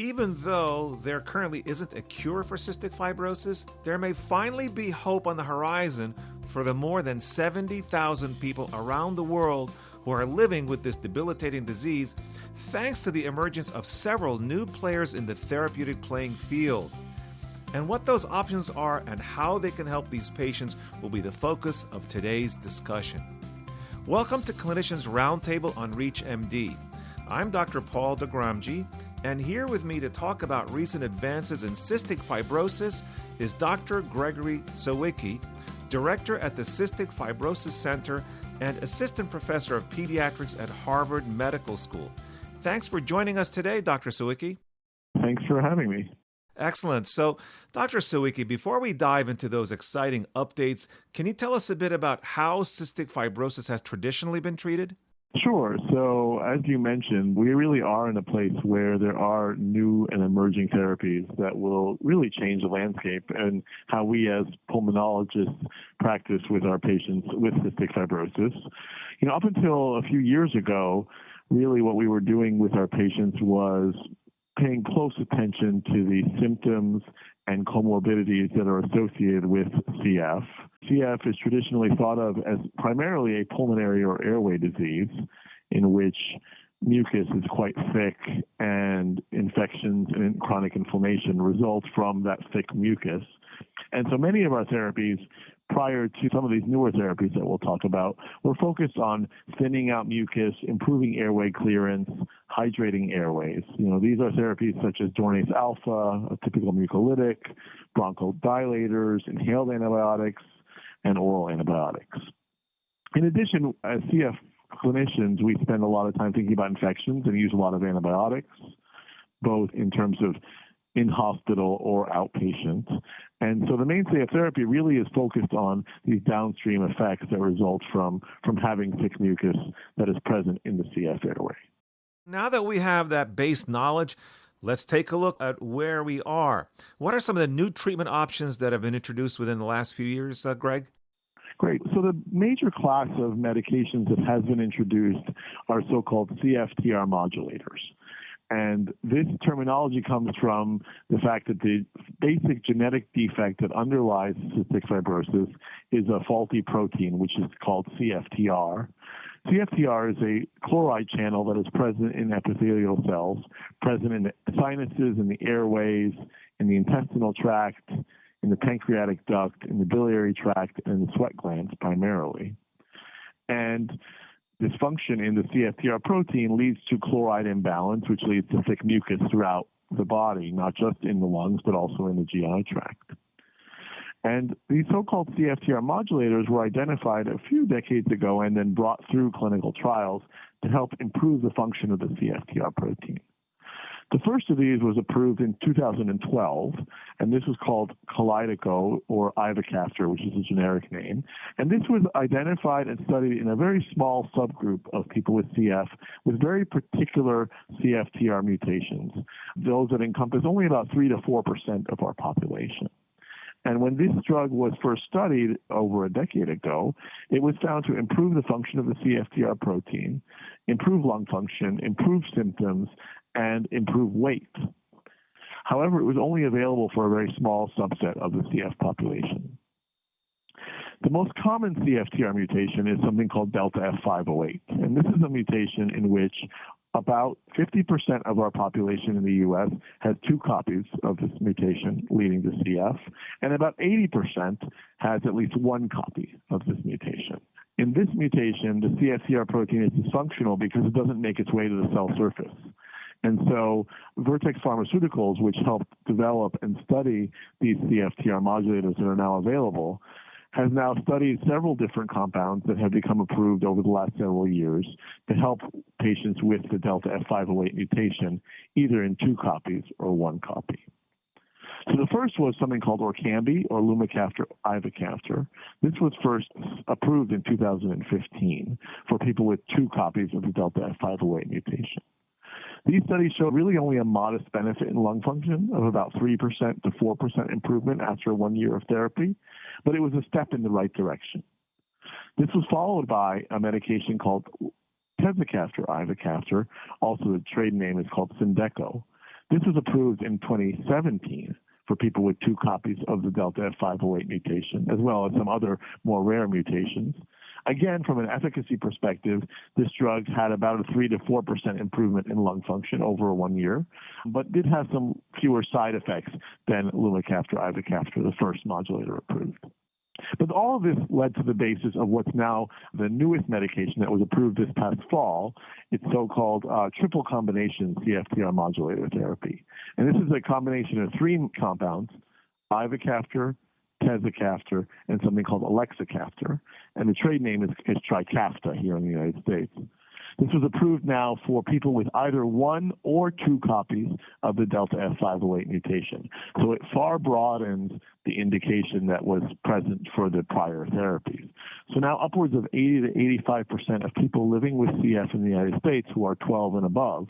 Even though there currently isn't a cure for cystic fibrosis, there may finally be hope on the horizon for the more than 70,000 people around the world who are living with this debilitating disease, thanks to the emergence of several new players in the therapeutic playing field. And what those options are and how they can help these patients will be the focus of today's discussion. Welcome to Clinicians Roundtable on ReachMD. I'm Dr. Paul Dogramji, and here with me to talk about recent advances in cystic fibrosis is Dr. Gregory Sawicki, Director at the Cystic Fibrosis Center and Assistant Professor of Pediatrics at Harvard Medical School. Thanks for joining us today, Dr. Sawicki. Thanks for having me. Excellent. So, Dr. Sawicki, before we dive into those exciting updates, can you tell us a bit about how cystic fibrosis has traditionally been treated? Sure. So, as you mentioned, we really are in a place where there are new and emerging therapies that will really change the landscape and how we as pulmonologists practice with our patients with cystic fibrosis. Up until a few years ago, really what we were doing with our patients was paying close attention to the symptoms and comorbidities that are associated with CF. CF is traditionally thought of as primarily a pulmonary or airway disease in which mucus is quite thick and infections and chronic inflammation result from that thick mucus. And so many of our therapies prior to some of these newer therapies that we'll talk about, we're focused on thinning out mucus, improving airway clearance, hydrating airways. These are therapies such as Dornase alpha, a typical mucolytic, bronchodilators, inhaled antibiotics, and oral antibiotics. In addition, as CF clinicians, we spend a lot of time thinking about infections and use a lot of antibiotics, both in terms of in-hospital or outpatient. And so the mainstay of therapy really is focused on these downstream effects that result from having thick mucus that is present in the CF airway. Now that we have that base knowledge, let's take a look at where we are. What are some of the new treatment options that have been introduced within the last few years, Greg? Great. So the major class of medications that has been introduced are so-called CFTR modulators. And this terminology comes from the fact that the basic genetic defect that underlies cystic fibrosis is a faulty protein, which is called CFTR. CFTR is a chloride channel that is present in epithelial cells, present in the sinuses, in the airways, in the intestinal tract, in the pancreatic duct, in the biliary tract, and the sweat glands primarily. And dysfunction in the CFTR protein leads to chloride imbalance, which leads to thick mucus throughout the body, not just in the lungs, but also in the GI tract. And these so-called CFTR modulators were identified a few decades ago and then brought through clinical trials to help improve the function of the CFTR protein. The first of these was approved in 2012, and this was called Kalydeco or ivacaftor, which is a generic name. And this was identified and studied in a very small subgroup of people with CF with very particular CFTR mutations, those that encompass only about 3 to 4% of our population. And when this drug was first studied over a decade ago, it was found to improve the function of the CFTR protein, improve lung function, improve symptoms, and improve weight. However, it was only available for a very small subset of the CF population. The most common CFTR mutation is something called delta F508, and this is a mutation in which about 50% of our population in the U.S. has 2 copies of this mutation leading to CF, and about 80% has at least 1 copy of this mutation. In this mutation, the CFTR protein is dysfunctional because it doesn't make its way to the cell surface. And so Vertex Pharmaceuticals, which helped develop and study these CFTR modulators that are now available, has now studied several different compounds that have become approved over the last several years to help patients with the delta F508 mutation, either in 2 copies or 1 copy. So the first was something called Orkambi or Lumacaftor ivacaftor. This was first approved in 2015 for people with 2 copies of the delta F508 mutation. These studies showed really only a modest benefit in lung function of about 3% to 4% improvement after 1 year of therapy, but it was a step in the right direction. This was followed by a medication called tezacaftor ivacaftor, also the trade name is called Symdeko. This was approved in 2017 for people with 2 copies of the Delta F508 mutation, as well as some other more rare mutations. Again, from an efficacy perspective, this drug had about a 3 to 4% improvement in lung function over 1 year, but did have some fewer side effects than lumacaftor ivacaftor, the first modulator approved. But all of this led to the basis of what's now the newest medication that was approved this past fall. It's so-called triple combination CFTR modulator therapy. And this is a combination of 3 compounds, ivacaftor, tezacaftor, and something called elexacaftor. And the trade name is Trikafta here in the United States. This was approved now for people with either 1 or 2 copies of the Delta F508 mutation. So it far broadens the indication that was present for the prior therapies. So now upwards of 80 to 85% of people living with CF in the United States who are 12 and above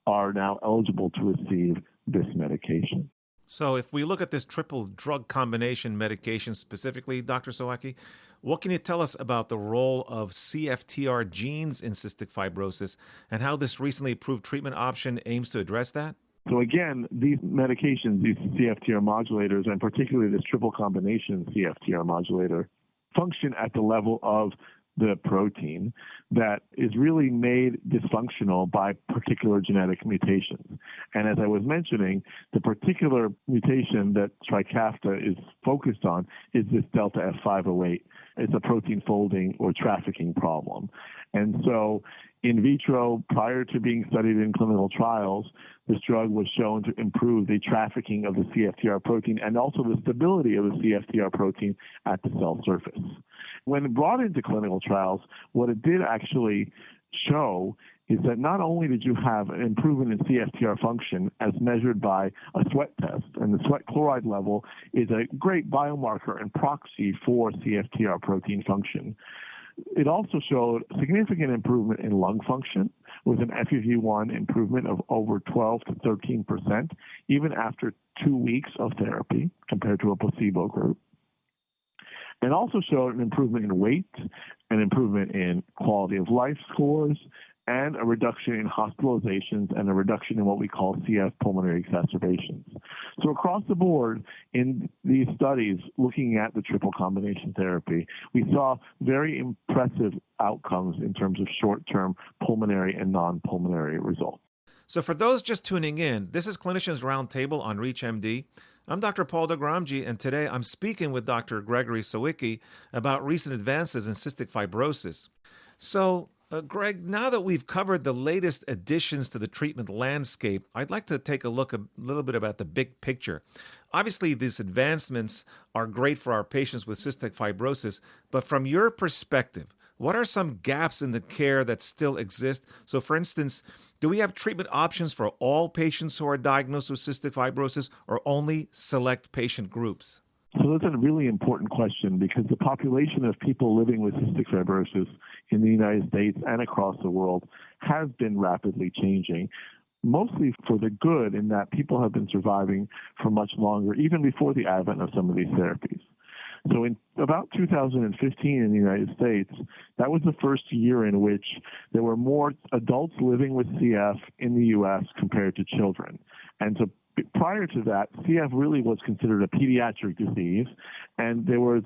are now eligible to receive this medication. So if we look at this triple drug combination medication specifically, Dr. Sawicki, what can you tell us about the role of CFTR genes in cystic fibrosis and how this recently approved treatment option aims to address that? So again, these medications, these CFTR modulators, and particularly this triple combination CFTR modulator, function at the level of the protein that is really made dysfunctional by particular genetic mutations. And as I was mentioning, the particular mutation that Trikafta is focused on is this Delta F508. It's a protein folding or trafficking problem. And so in vitro, prior to being studied in clinical trials, this drug was shown to improve the trafficking of the CFTR protein and also the stability of the CFTR protein at the cell surface. When brought into clinical trials, what it did actually show is that not only did you have an improvement in CFTR function as measured by a sweat test, and the sweat chloride level is a great biomarker and proxy for CFTR protein function. It also showed significant improvement in lung function with an FEV1 improvement of over 12 to 13%, even after 2 weeks of therapy compared to a placebo group. And also showed an improvement in weight, an improvement in quality of life scores, and a reduction in hospitalizations and a reduction in what we call CF pulmonary exacerbations. So across the board in these studies looking at the triple combination therapy, we saw very impressive outcomes in terms of short-term pulmonary and non-pulmonary results. So for those just tuning in, this is Clinicians Roundtable on ReachMD. I'm Dr. Paul Dogramji, and today I'm speaking with Dr. Gregory Sawicki about recent advances in cystic fibrosis. So, Greg, now that we've covered the latest additions to the treatment landscape, I'd like to take a look a little bit about the big picture. Obviously, these advancements are great for our patients with cystic fibrosis, but from your perspective, what are some gaps in the care that still exist? So, for instance, do we have treatment options for all patients who are diagnosed with cystic fibrosis or only select patient groups? So that's a really important question because the population of people living with cystic fibrosis in the United States and across the world has been rapidly changing, mostly for the good in that people have been surviving for much longer, even before the advent of some of these therapies. So in about 2015 in the United States, that was the first year in which there were more adults living with CF in the U.S. compared to children. And so prior to that, CF really was considered a pediatric disease, and there was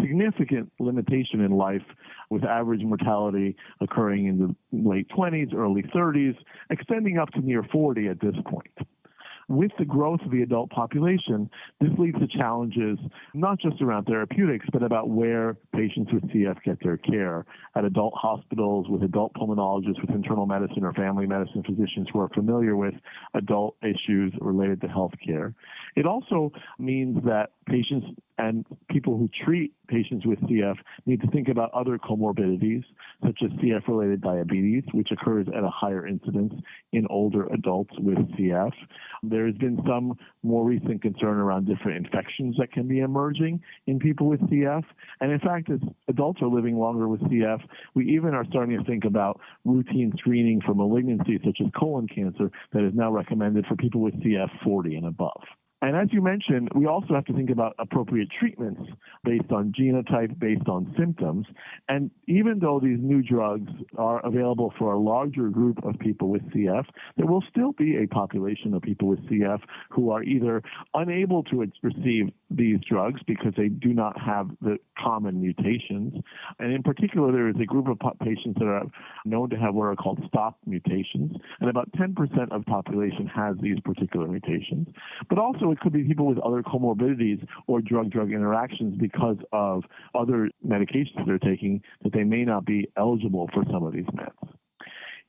significant limitation in life with average mortality occurring in the late 20s, early 30s, extending up to near 40 at this point. With the growth of the adult population, this leads to challenges not just around therapeutics, but about where patients with CF get their care at adult hospitals, with adult pulmonologists, with internal medicine or family medicine physicians who are familiar with adult issues related to health care. It also means that patients and people who treat patients with CF need to think about other comorbidities, such as CF-related diabetes, which occurs at a higher incidence in older adults with CF. There has been some more recent concern around different infections that can be emerging in people with CF. And in fact, as adults are living longer with CF, we even are starting to think about routine screening for malignancies such as colon cancer that is now recommended for people with CF 40 and above. And as you mentioned, we also have to think about appropriate treatments based on genotype, based on symptoms. And even though these new drugs are available for a larger group of people with CF, there will still be a population of people with CF who are either unable to receive these drugs because they do not have the common mutations. And in particular, there is a group of patients that are known to have what are called stop mutations. And about 10% of the population has these particular mutations. But also it could be people with other comorbidities or drug-drug interactions because of other medications they're taking that they may not be eligible for some of these meds.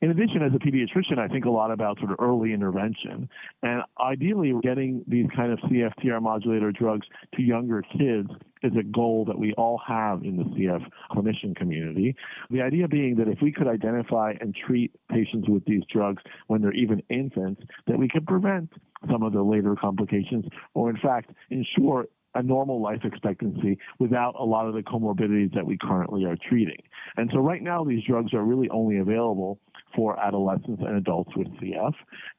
In addition, as a pediatrician, I think a lot about sort of early intervention. And ideally, getting these kind of CFTR modulator drugs to younger kids is a goal that we all have in the CF clinician community. The idea being that if we could identify and treat patients with these drugs when they're even infants, that we could prevent some of the later complications or, in fact, ensure a normal life expectancy without a lot of the comorbidities that we currently are treating. And so right now, these drugs are really only available for adolescents and adults with CF.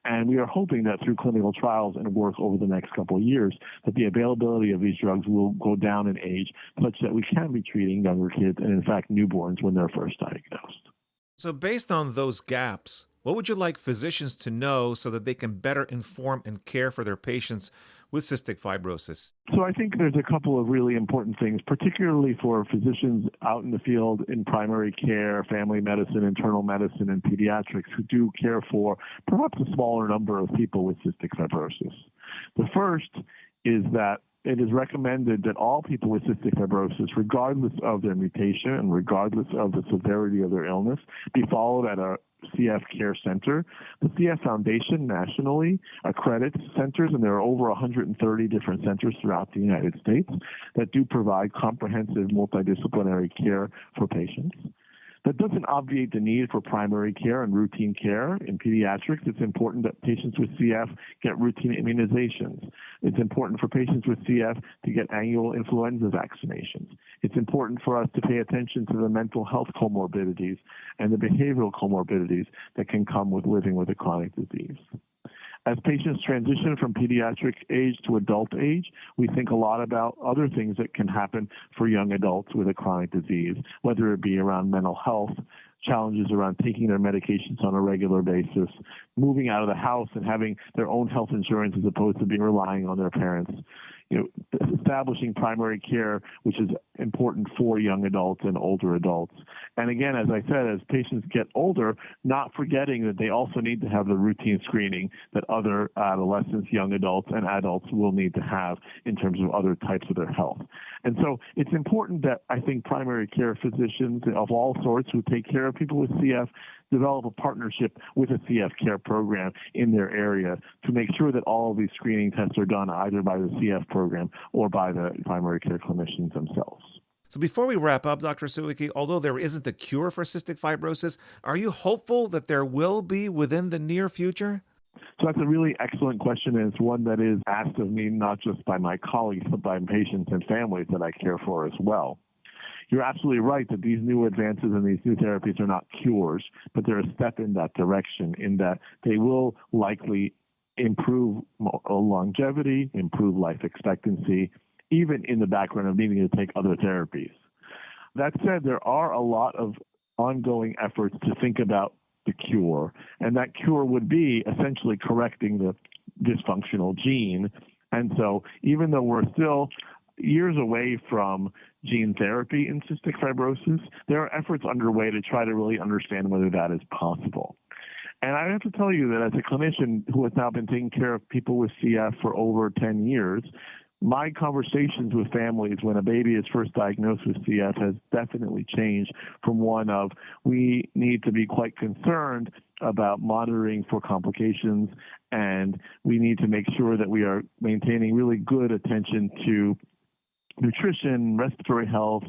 And we are hoping that through clinical trials and work over the next couple of years, that the availability of these drugs will go down in age such that we can be treating younger kids and, in fact, newborns when they're first diagnosed. So based on those gaps, what would you like physicians to know so that they can better inform and care for their patients with cystic fibrosis? So I think there's a couple of really important things, particularly for physicians out in the field in primary care, family medicine, internal medicine, and pediatrics who do care for perhaps a smaller number of people with cystic fibrosis. The first is that it is recommended that all people with cystic fibrosis, regardless of their mutation and regardless of the severity of their illness, be followed at a CF Care Center. The CF Foundation nationally accredits centers, and there are over 130 different centers throughout the United States that do provide comprehensive multidisciplinary care for patients. That doesn't obviate the need for primary care and routine care. In pediatrics, it's important that patients with CF get routine immunizations. It's important for patients with CF to get annual influenza vaccinations. It's important for us to pay attention to the mental health comorbidities and the behavioral comorbidities that can come with living with a chronic disease. As patients transition from pediatric age to adult age, we think a lot about other things that can happen for young adults with a chronic disease, whether it be around mental health, challenges around taking their medications on a regular basis, moving out of the house and having their own health insurance as opposed to being relying on their parents. Establishing primary care, which is important for young adults and older adults. And again, as I said, as patients get older, not forgetting that they also need to have the routine screening that other adolescents, young adults, and adults will need to have in terms of other types of their health. And so it's important that I think primary care physicians of all sorts who take care of people with CF develop a partnership with a CF care program in their area to make sure that all of these screening tests are done either by the CF program or by the primary care clinicians themselves. So before we wrap up, Dr. Sawicki, although there isn't a cure for cystic fibrosis, are you hopeful that there will be within the near future? So that's a really excellent question, and it's one that is asked of me not just by my colleagues, but by patients and families that I care for as well. You're absolutely right that these new advances and these new therapies are not cures, but they're a step in that direction in that they will likely improve longevity, improve life expectancy, even in the background of needing to take other therapies. That said, there are a lot of ongoing efforts to think about the cure, and that cure would be essentially correcting the dysfunctional gene. And so even though we're still years away from gene therapy in cystic fibrosis, there are efforts underway to try to really understand whether that is possible. And I have to tell you that as a clinician who has now been taking care of people with CF for over 10 years, my conversations with families when a baby is first diagnosed with CF has definitely changed from one of we need to be quite concerned about monitoring for complications, and we need to make sure that we are maintaining really good attention to nutrition, respiratory health,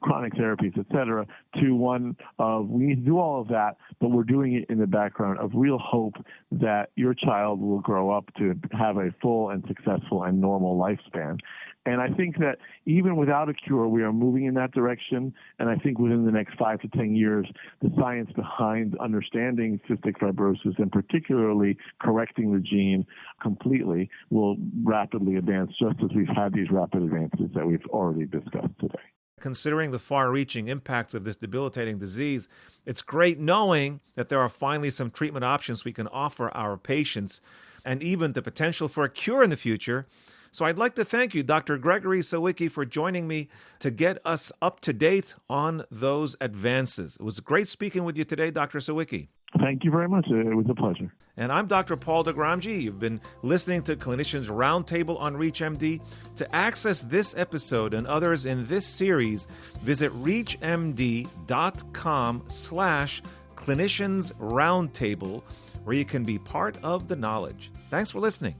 chronic therapies, et cetera, to one of we need to do all of that, but we're doing it in the background of real hope that your child will grow up to have a full and successful and normal lifespan. And I think that even without a cure, we are moving in that direction. And I think within the next 5 to 10 years, the science behind understanding cystic fibrosis and particularly correcting the gene completely will rapidly advance, just as we've had these rapid advances that we've already discussed today. Considering the far-reaching impacts of this debilitating disease, it's great knowing that there are finally some treatment options we can offer our patients and even the potential for a cure in the future. So I'd like to thank you, Dr. Gregory Sawicki, for joining me to get us up to date on those advances. It was great speaking with you today, Dr. Sawicki. Thank you very much. It was a pleasure. And I'm Dr. Paul Dogramji. You've been listening to Clinicians Roundtable on ReachMD. To access this episode and others in this series, visit reachmd.com/clinicians roundtable, where you can be part of the knowledge. Thanks for listening.